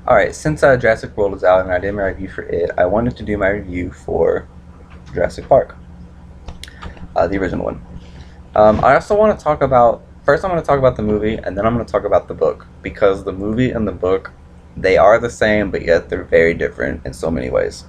Alright, since Jurassic World is out and I did my review for it, I wanted to do my review for Jurassic Park, the original one. I also want to talk about, first I'm going to talk about the movie, and then I'm going to talk about the book, because the movie and the book, they are the same, but yet they're very different in so many ways.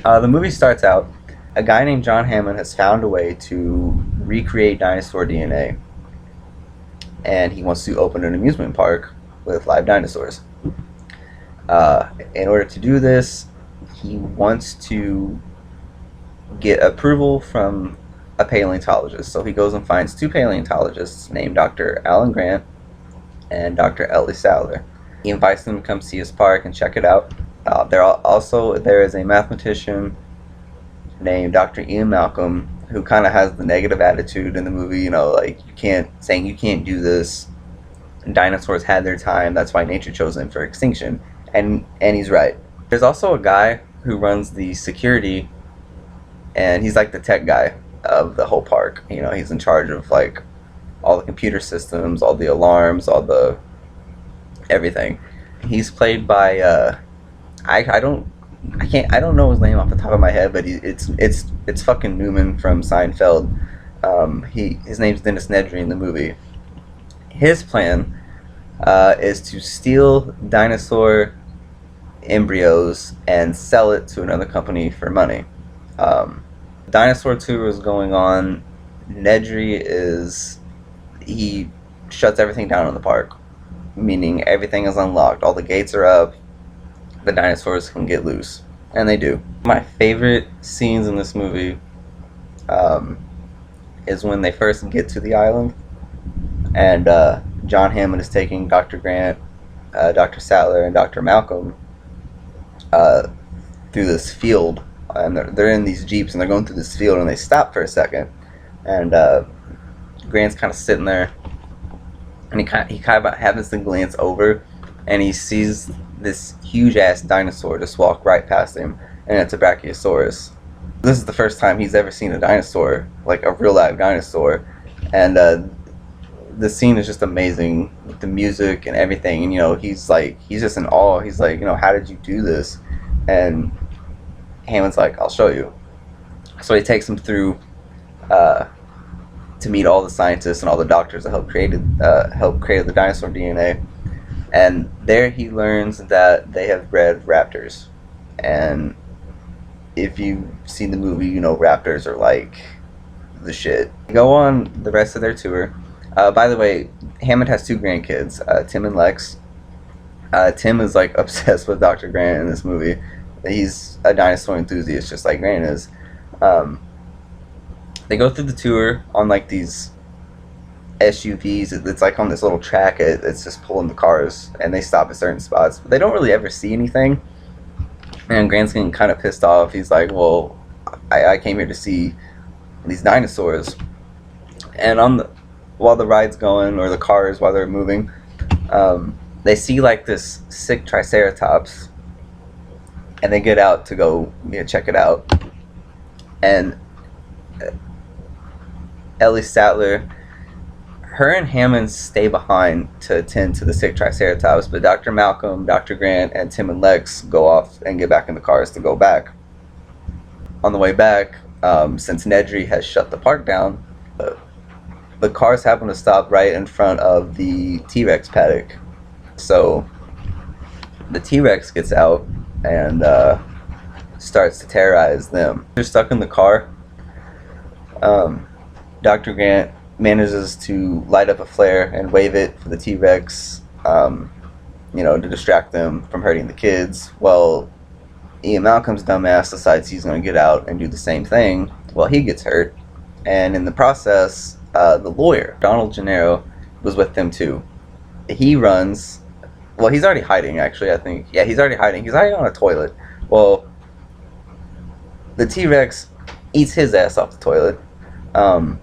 The movie starts out, a guy named John Hammond has found a way to recreate dinosaur DNA, and he wants to open an amusement park with live dinosaurs. In order to do this, he wants to get approval from a paleontologist. So he goes and finds two paleontologists named Dr. Alan Grant and Dr. Ellie Sattler. He invites them to come see his park and check it out. There is a mathematician named Dr. Ian Malcolm who kind of has the negative attitude in the movie. You know, like you can't do this. Dinosaurs had their time. That's why nature chose them for extinction. And he's right. There's also a guy who runs the security, and he's like the tech guy of the whole park. You know, he's in charge of like all the computer systems, all the alarms, all the everything. He's played by I don't know his name off the top of my head, but it's fucking Newman from Seinfeld. His name's Dennis Nedry in the movie. His plan is to steal dinosaur embryos and sell it to another company for money. Dinosaur tour is going on. He shuts everything down in the park, meaning everything is unlocked. All the gates are up. The dinosaurs can get loose, and they do. My favorite scenes in this movie is when they first get to the island, and John Hammond is taking Dr. Grant, Dr. Sattler, and Dr. Malcolm through this field, and they're in these jeeps and they're going through this field, and they stop for a second, and Grant's kind of sitting there, and he kind of happens to glance over, and he sees this huge ass dinosaur just walk right past him, and it's a Brachiosaurus. This is the first time he's ever seen a dinosaur, like a real live dinosaur, and the scene is just amazing with the music and everything. And you know, he's just in awe. He's like, you know, how did you do this? And Hammond's like, I'll show you. So he takes him through to meet all the scientists and all the doctors that helped create the dinosaur DNA. And there he learns that they have bred raptors. And if you've seen the movie, you know raptors are like the shit. They go on the rest of their tour. By the way, Hammond has two grandkids, Tim and Lex. Tim is like obsessed with Dr. Grant in this movie. He's a dinosaur enthusiast, just like Grant is. They go through the tour on like these SUVs. It's like on this little track. It's just pulling the cars, and they stop at certain spots. But they don't really ever see anything. And Grant's getting kind of pissed off. He's like, well, I came here to see these dinosaurs. And while the ride's going, or the cars while they're moving, they see like this sick triceratops, and they get out to go check it out. And Ellie Sattler, her and Hammond stay behind to attend to the sick triceratops, but Dr. Malcolm, Dr. Grant, and Tim and Lex go off and get back in the cars to go back. On the way back, since Nedry has shut the park down, the cars happen to stop right in front of the T-Rex paddock. So the T-Rex gets out and starts to terrorize them. They're stuck in the car. Dr. Grant manages to light up a flare and wave it for the T-Rex, to distract them from hurting the kids. Well, Ian Malcolm's dumbass decides he's going to get out and do the same thing. Well, he gets hurt, and in the process, the lawyer, Donald Gennaro, was with them too. He runs. Well, he's already hiding, actually, I think. Yeah, he's already hiding. He's hiding on a toilet. Well, the T-Rex eats his ass off the toilet, and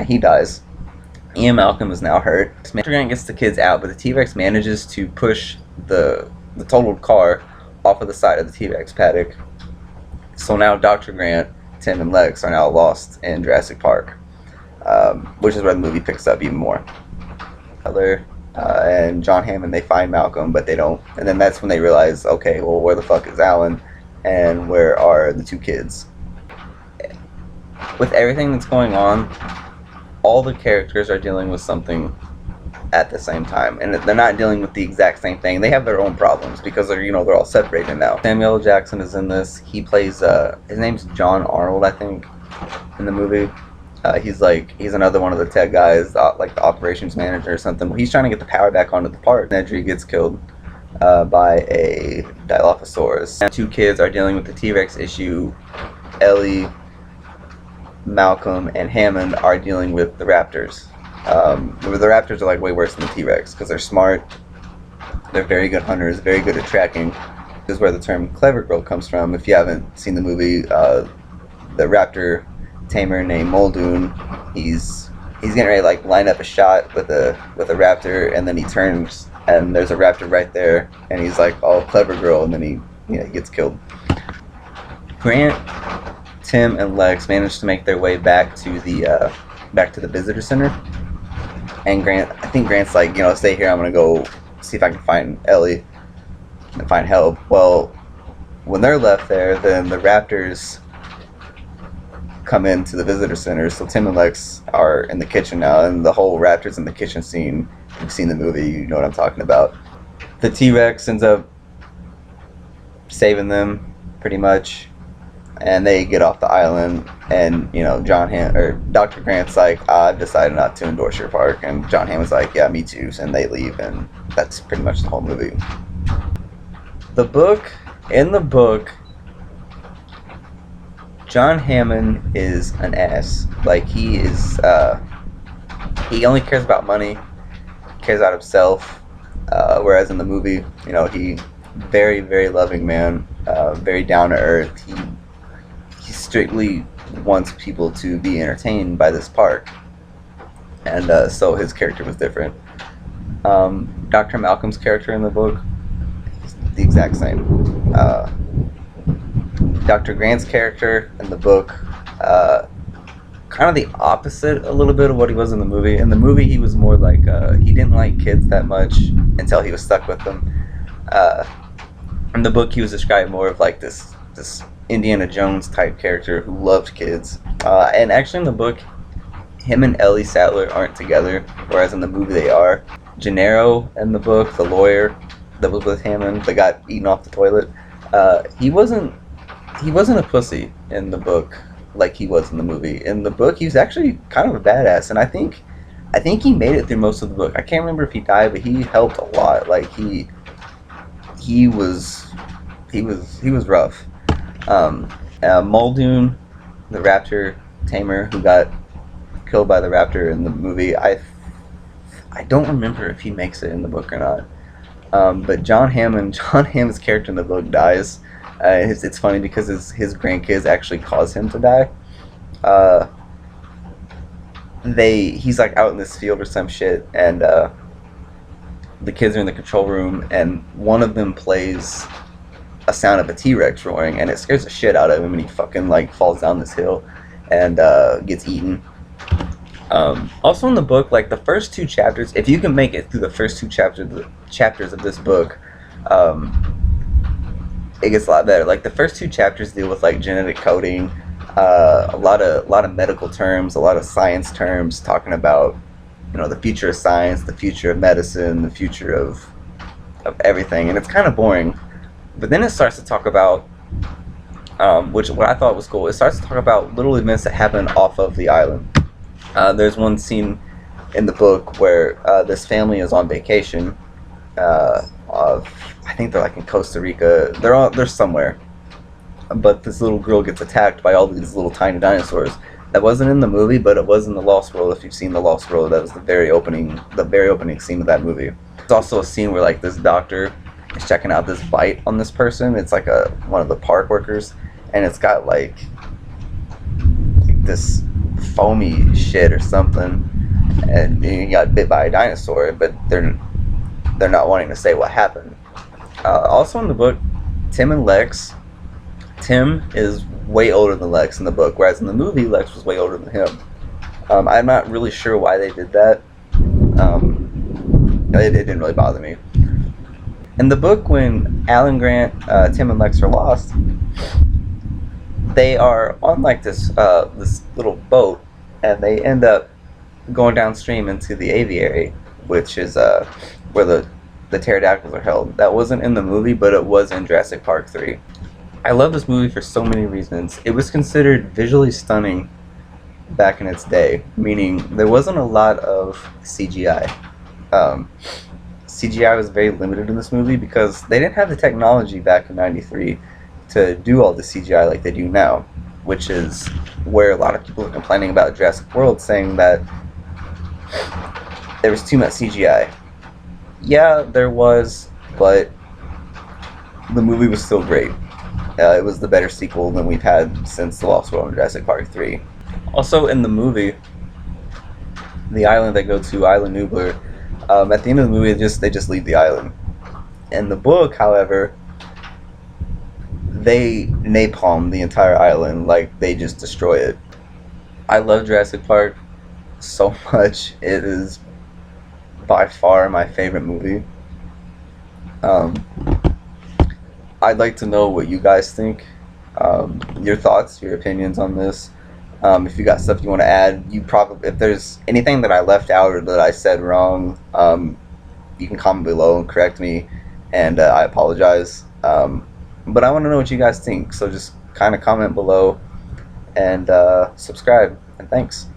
he dies. Ian Malcolm is now hurt. Dr. Grant gets the kids out, but the T-Rex manages to push the totaled car off of the side of the T-Rex paddock. So now Dr. Grant, Tim, and Lex are now lost in Jurassic Park, which is where the movie picks up even more. Butler, and John Hammond, they find Malcolm, but they don't. And then that's when they realize, okay, well, where the fuck is Alan, and where are the two kids? With everything that's going on, all the characters are dealing with something at the same time, and they're not dealing with the exact same thing. They have their own problems because they're all separated now. Samuel L. Jackson is in this. He plays his name's John Arnold, I think, in the movie. He's another one of the tech guys, like the operations manager or something. He's trying to get the power back onto the park. Nedry gets killed by a Dilophosaurus. And two kids are dealing with the T-Rex issue. Ellie, Malcolm, and Hammond are dealing with the raptors. The raptors are like way worse than the T-Rex because they're smart, they're very good hunters, very good at tracking. This is where the term clever girl comes from. If you haven't seen the movie, the raptor tamer named Muldoon, he's getting ready to like line up a shot with a raptor, and then he turns and there's a raptor right there, and he's like, "Oh, clever girl," and then he gets killed. Grant, Tim, and Lex managed to make their way back to the visitor center. And I think Grant's like, stay here, I'm gonna go see if I can find Ellie and find help. Well, when they're left there, then the raptors come into the visitor center, so Tim and Lex are in the kitchen now, and the whole raptors in the kitchen scene, if you've seen the movie, you know what I'm talking about. The T-Rex ends up saving them, pretty much, and they get off the island, and Dr. Grant's like, I've decided not to endorse your park, and John Hammond's like, yeah, me too, and they leave, and that's pretty much the whole movie. In the book, John Hammond is an ass. Like, he only cares about money, cares about himself, whereas in the movie, he very, very loving man, very down to earth. He strictly wants people to be entertained by this park, and so his character was different. Dr. Malcolm's character in the book is the exact same. Dr. Grant's character in the book, kind of the opposite a little bit of what he was in the movie. In the movie, he was more like, he didn't like kids that much until he was stuck with them. In the book, he was described more of like this Indiana Jones type character who loved kids. And actually in the book, him and Ellie Sattler aren't together, whereas in the movie they are. Gennaro in the book, the lawyer that was with Hammond, that got eaten off the toilet, he wasn't a pussy in the book like he was in the movie. In the book, he was actually kind of a badass, and I think he made it through most of the book. I can't remember if he died, but he helped a lot. Like he was rough. Muldoon, the raptor tamer who got killed by the raptor in the movie, I don't remember if he makes it in the book or not. But John Hammond's character in the book dies. It's funny because his grandkids actually cause him to die. He's like out in this field or some shit, and the kids are in the control room, and one of them plays a sound of a T-Rex roaring, and it scares the shit out of him, and he fucking like falls down this hill and gets eaten. Also in the book, like the first two chapters, if you can make it through the first two chapters of this book, it gets a lot better. Like the first two chapters deal with like genetic coding, a lot of medical terms, a lot of science terms, talking about the future of science, the future of medicine, the future of everything, and it's kind of boring. But then it starts to talk about, what I thought was cool. It starts to talk about little events that happen off of the island. There's one scene in the book where this family is on vacation. I think they're like in Costa Rica. They're somewhere, but this little girl gets attacked by all these little tiny dinosaurs. That wasn't in the movie, but it was in the Lost World. If you've seen the Lost World, that was the very opening scene of that movie. There's also a scene where like this doctor is checking out this bite on this person. It's like one of the park workers, and it's got like this foamy shit or something, and he got bit by a dinosaur, but they're not wanting to say what happened. Also in the book, Tim is way older than Lex in the book, whereas in the movie, Lex was way older than him. I'm not really sure why they did that. It didn't really bother me. In the book, when Alan Grant, Tim, and Lex are lost, they are on like this little boat, and they end up going downstream into the aviary, which is where the pterodactyls are held. That wasn't in the movie, but it was in Jurassic Park 3. I love this movie for so many reasons. It was considered visually stunning back in its day, meaning there wasn't a lot of CGI. Um, CGI was very limited in this movie because they didn't have the technology back in '93 to do all the CGI like they do now, which is where a lot of people are complaining about Jurassic World, saying that there was too much CGI. Yeah, there was, but the movie was still great. It was the better sequel than we've had since The Lost World and Jurassic Park 3. Also, in the movie, the island they go to, Island Nublar, at the end of the movie, they just leave the island. In the book, however, they napalm the entire island, like they just destroy it. I love Jurassic Park so much. It is by far my favorite movie. Um, I'd like to know what you guys think. Your thoughts, your opinions on this. If you got stuff you want to add, you probably if there's anything that I left out or that I said wrong, you can comment below and correct me, and I apologize. But I want to know what you guys think, so just kind of comment below and subscribe. And thanks.